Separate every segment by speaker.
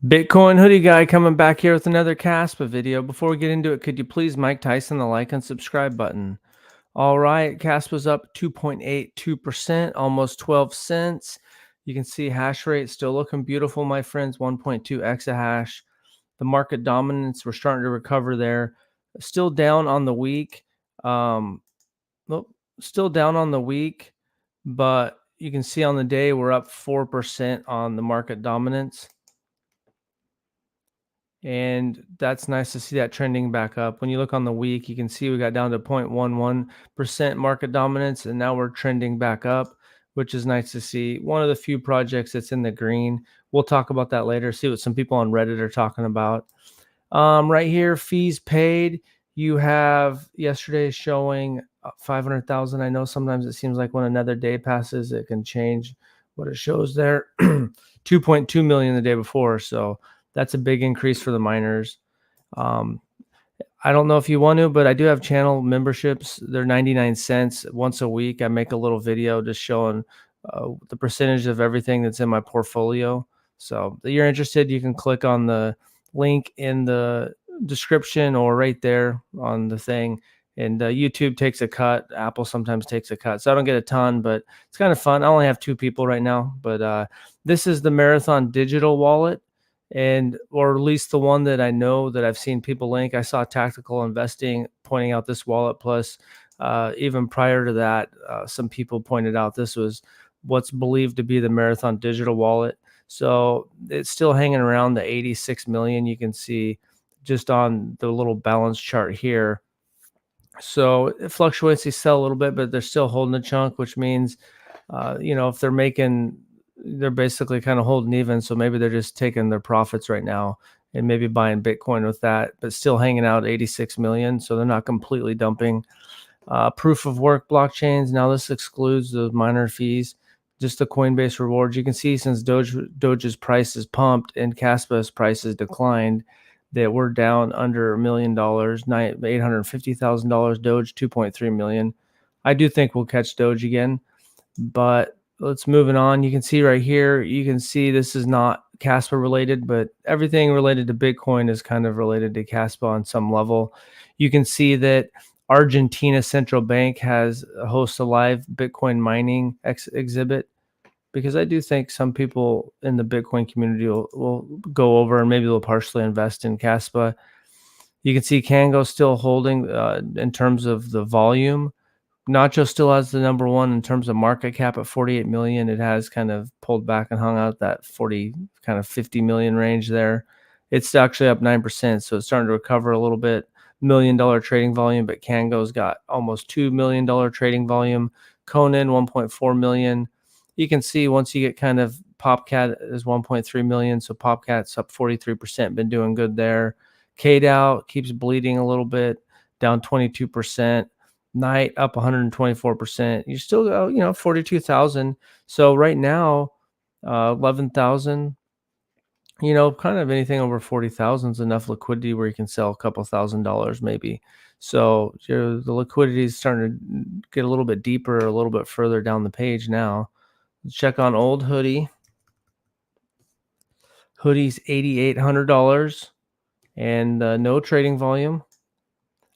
Speaker 1: Bitcoin hoodie guy coming back here with another Kaspa video. Before we get into it, could you please Mike Tyson the like and subscribe button? All right, Kaspa's up 2.82%, almost 12 cents. You can see hash rate still looking beautiful, my friends, 1.2 exahash. The market dominance, we're starting to recover there. Still down on the week. Um, well, still down on the week, but you can see on the day we're up 4% on the market dominance. And that's nice to see that trending back up. When you look on the week, you can see we got down to 0.11% market dominance, and now we're trending back up, which is nice to see. One of the few projects that's in the green. We'll talk about that later, see what some people on Reddit are talking about. Right here, fees paid. You have yesterday showing 500,000. I know sometimes it seems like when another day passes, it can change what it shows there. 2.2 million the day before. So that's a big increase for the miners. Um, I don't know if you want to, but I do have channel memberships. They're 99 cents once a week. I make a little video just showing the percentage of everything that's in my portfolio. So if you're interested, you can click on the link in the description or right there on the thing. And YouTube takes a cut. Apple sometimes takes a cut. So I don't get a ton, but it's kind of fun. I only have 2 people right now, but this is the Marathon digital wallet, and or at least the one that I know that I've seen people link. I saw Tactical Investing pointing out this wallet. Plus, even prior to that, some people pointed out this was what's believed to be the Marathon digital wallet. So it's still hanging around the 86 million. You can see just on the little balance chart here. So it fluctuates, they sell a little bit, but they're still holding a chunk, which means, if they're basically kind of holding even. So maybe they're just taking their profits right now and maybe buying Bitcoin with that, but still hanging out 86 million. So they're not completely dumping. Proof of work blockchains. Now this excludes the miner fees, just the Coinbase rewards. You can see since Doge's price is pumped and Kaspa's price has declined, that we're down under $1 million, $850,000. Doge 2.3 million. I do think we'll catch Doge again, but let's moving on. You can see right here, you can see this is not Kaspa related, but everything related to Bitcoin is kind of related to Kaspa on some level. You can see that Argentina Central Bank has hosts a live Bitcoin mining exhibit, because I do think some people in the Bitcoin community will go over and maybe they'll partially invest in Kaspa. You can see Kango still holding in terms of the volume. Nacho still has the number one in terms of market cap at 48 million. It has kind of pulled back and hung out that 40, kind of 50 million range there. It's actually up 9%, so it's starting to recover a little bit. $1 million trading volume, but Kango's got almost $2 million trading volume. Conan 1.4 million. You can see once you get kind of Popcat is 1.3 million, so Popcat's up 43%, been doing good there. KDAO keeps bleeding a little bit, down 22%. Night up 124%. You still go, 42,000. So right now, 11,000. Kind of anything over 40,000 is enough liquidity where you can sell a couple $1,000 maybe. So the liquidity is starting to get a little bit deeper, a little bit further down the page now. Let's check on old hoodie. Hoodie's $8,800 and no trading volume.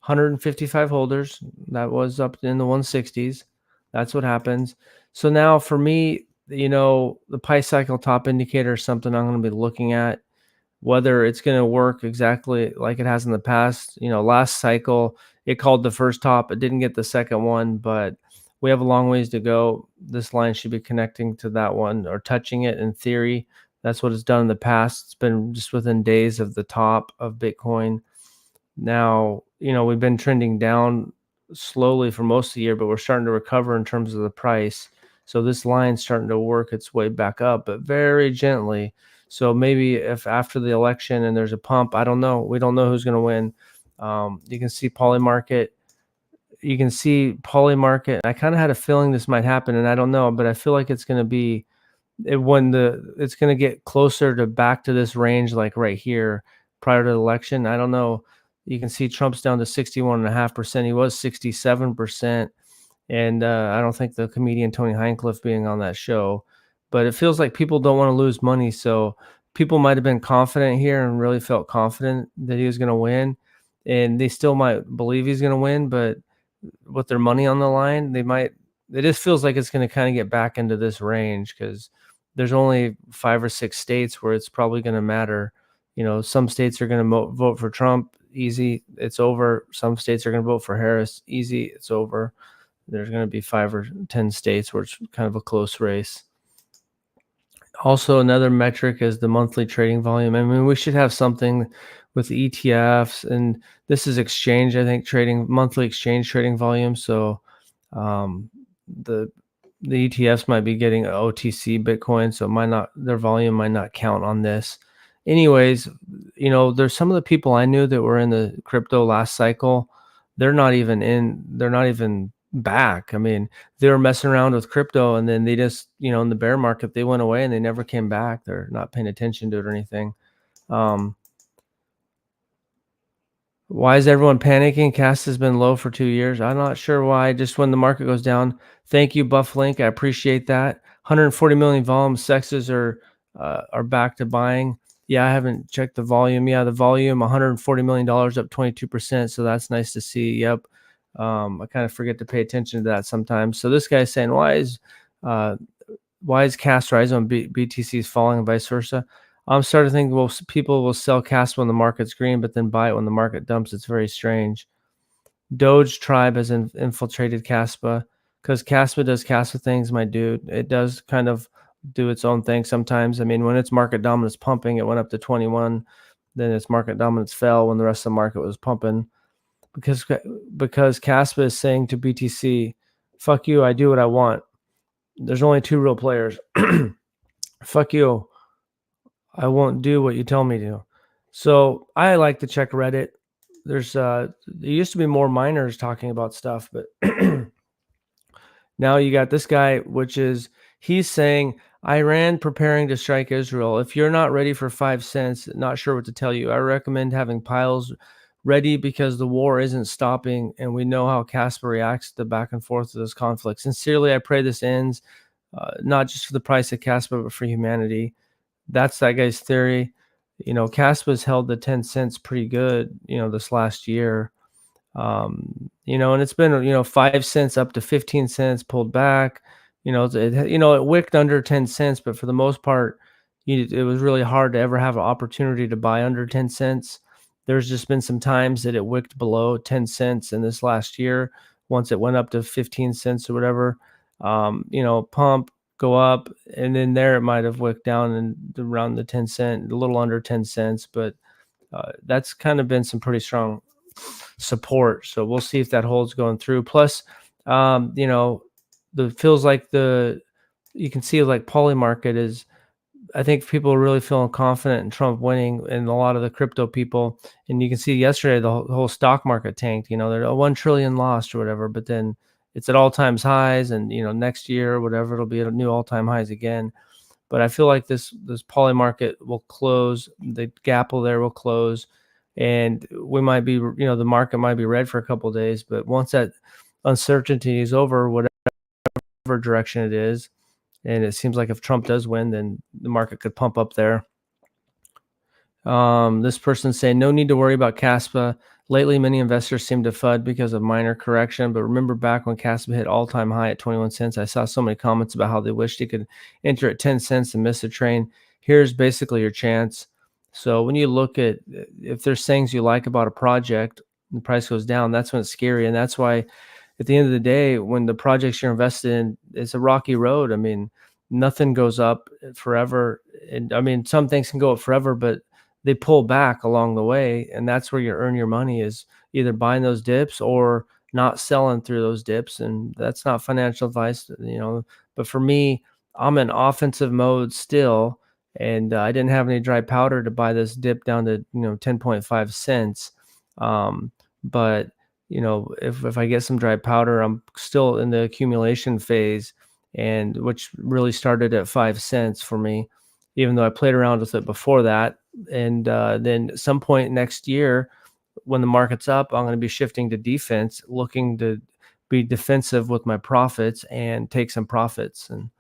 Speaker 1: 155 holders. That was up in the 160s. That's what happens. So now for me, the price cycle top indicator is something I'm going to be looking at, whether it's going to work exactly like it has in the past. Last cycle, it called the first top. It didn't get the second one, but we have a long ways to go. This line should be connecting to that one or touching it in theory. That's what it's done in the past. It's been just within days of the top of Bitcoin. Now, we've been trending down slowly for most of the year, but we're starting to recover in terms of the price. So this line's starting to work its way back up, but very gently. So maybe if after the election and there's a pump, I don't know. We don't know who's going to win. You can see Polymarket. I kind of had a feeling this might happen, and I don't know, but I feel like it's going to be it's going to get closer to back to this range, like right here prior to the election. I don't know. You can see Trump's down to 61.5%. He was 67%. And I don't think the comedian Tony Hinchcliffe being on that show, but it feels like people don't want to lose money. So people might have been confident here and really felt confident that he was going to win, and they still might believe he's going to win, but with their money on the line, they might. It just feels like it's going to kind of get back into this range because there's only 5 or 6 states where it's probably going to matter. Some states are going to vote for Trump, easy, it's over. Some states are going to vote for Harris, easy, it's over. There's going to be 5 or 10 states where it's kind of a close race. Also, another metric is the monthly trading volume. I mean, we should have something with ETFs, and this is exchange, I think, trading, monthly exchange trading volume. So um, the the ETFs might be getting OTC Bitcoin, so it might not, their volume might not count on this. Anyways, there's some of the people I knew that were in the crypto last cycle. They're not even back. I mean, they were messing around with crypto and then they just, in the bear market, they went away and they never came back. They're not paying attention to it or anything. Um, why is everyone panicking? Cast has been low for 2 years. I'm not sure why. Just when the market goes down. Thank you, Buff Link. I appreciate that. 140 million volume. Sexes are back to buying. Yeah, I haven't checked the volume. Yeah, the volume, $140 million, up 22%. So that's nice to see. Yep. I kind of forget to pay attention to that sometimes. So this guy's saying, uh, why is Cast rising when BTC is falling and vice versa? I'm starting to think, well, people will sell Caspa when the market's green, but then buy it when the market dumps. It's very strange. Doge Tribe has infiltrated Caspa because Caspa does Caspa things, my dude. It does kind of do its own thing sometimes. I mean, when its market dominance pumping, it went up to 21. Then its market dominance fell when the rest of the market was pumping because Caspa is saying to BTC, fuck you, I do what I want. There's only two real players. Fuck you. I won't do what you tell me to. So I like to check Reddit. There used to be more miners talking about stuff, but now you got this guy, which is, he's saying Iran preparing to strike Israel. If you're not ready for 5 cents, not sure what to tell you. I recommend having piles ready because the war isn't stopping, and we know how Casper reacts to the back and forth of this conflict. Sincerely, I pray this ends, not just for the price of Casper, but for humanity. That's that guy's theory. Caspa's held the 10 cents pretty good, this last year. And it's been, 5 cents up to 15 cents, pulled back. It wicked under 10 cents, but for the most part, it was really hard to ever have an opportunity to buy under 10 cents. There's just been some times that it wicked below 10 cents in this last year. Once it went up to 15 cents or whatever, pump, go up, and then there it might have wicked down and around the 10 cent, a little under 10 cents, but that's kind of been some pretty strong support. So we'll see if that holds going through. Plus, feels like you can see like poly market is, I think people are really feeling confident in Trump winning, and a lot of the crypto people, and you can see yesterday the whole stock market tanked. They're a 1 trillion lost or whatever, but then it's at all times highs, and next year or whatever, it'll be at new all time highs again. But I feel like this poly market will close, the gap there will close, and we might be, the market might be red for a couple of days, but once that uncertainty is over, whatever direction it is, and it seems like if Trump does win, then the market could pump up there. This person saying, no need to worry about Caspa. Lately, many investors seem to FUD because of minor correction, but remember back when Caspa hit all-time high at 21 cents, I saw so many comments about how they wished they could enter at 10 cents and miss a train. Here's basically your chance. So when you look at, if there's things you like about a project, the price goes down, that's when it's scary. And that's why at the end of the day, when the projects you're invested in, it's a rocky road. I mean, nothing goes up forever. And I mean, some things can go up forever, but they pull back along the way. And that's where you earn your money, is either buying those dips or not selling through those dips. And that's not financial advice, but for me, I'm in offensive mode still. And I didn't have any dry powder to buy this dip down to, 10.5 cents. But if I get some dry powder, I'm still in the accumulation phase, and which really started at 5 cents for me, even though I played around with it before that. And then at some point next year, when the market's up, I'm going to be shifting to defense, looking to be defensive with my profits and take some profits. And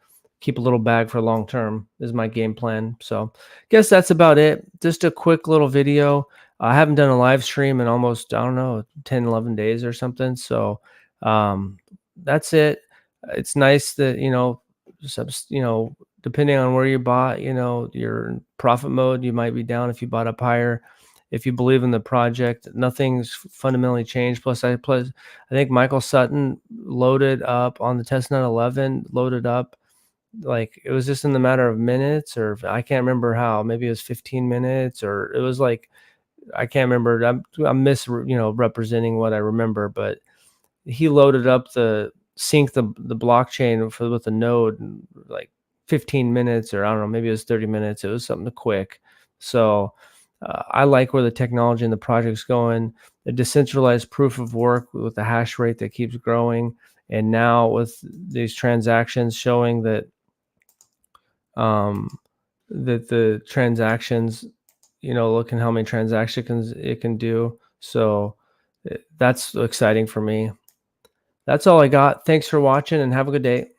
Speaker 1: keep a little bag for long term is my game plan. So guess that's about it. Just a quick little video. I haven't done a live stream in almost, I don't know, 10, 11 days or something. So um, that's it. It's nice that, depending on where you bought, you're in profit mode. You might be down if you bought up higher. If you believe in the project, nothing's fundamentally changed. I think Michael Sutton loaded up on the testnet 11, loaded up like it was just in the matter of minutes, or I can't remember how. Maybe it was 15 minutes, or it was like I can't remember. I'm representing what I remember, but he loaded up the blockchain with the node in like 15 minutes, or I don't know, maybe it was 30 minutes. It was something quick. So I like where the technology and the project's going. The decentralized proof of work with the hash rate that keeps growing, and now with these transactions showing um, that the transactions, looking how many transactions it can do. So that's exciting for me. That's all I got. Thanks for watching and have a good day.